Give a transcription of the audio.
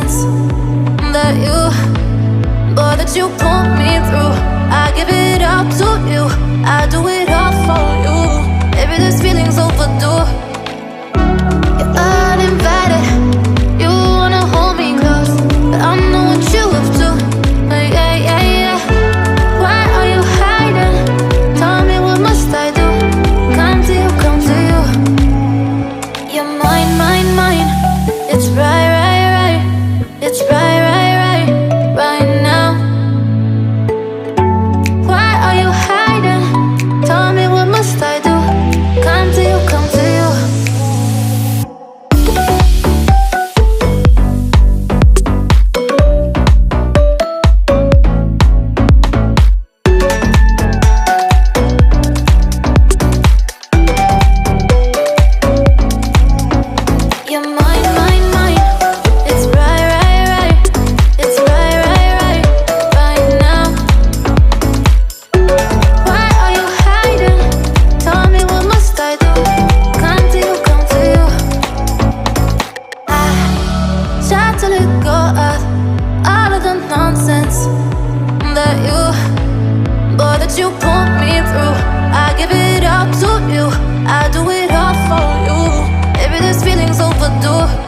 nonsense that you, boy, that you put me through. I give it up to you, I do it all for you. Maybe this feeling's overdue. You're uninvited, you wanna hold me close, but I know what you have to. Yeah, yeah, yeah. Why are you hiding? Tell me, what must I do? Come to you, come to you. You're mine, mine, mine. It's right, right, right. It's right, right, right, right now. Why are you hiding? Tell me, what must I do? Come to you, come to you. You're mine, mine, mine. It's right, right, right. It's right, right, right, right now. Why are you hiding? Tell me, what must I do? Come to you, come to you. I tried to let go of all of the nonsense that you, boy, that you put me through. I give it up to you, I do it all for you. Maybe this feeling's overdue.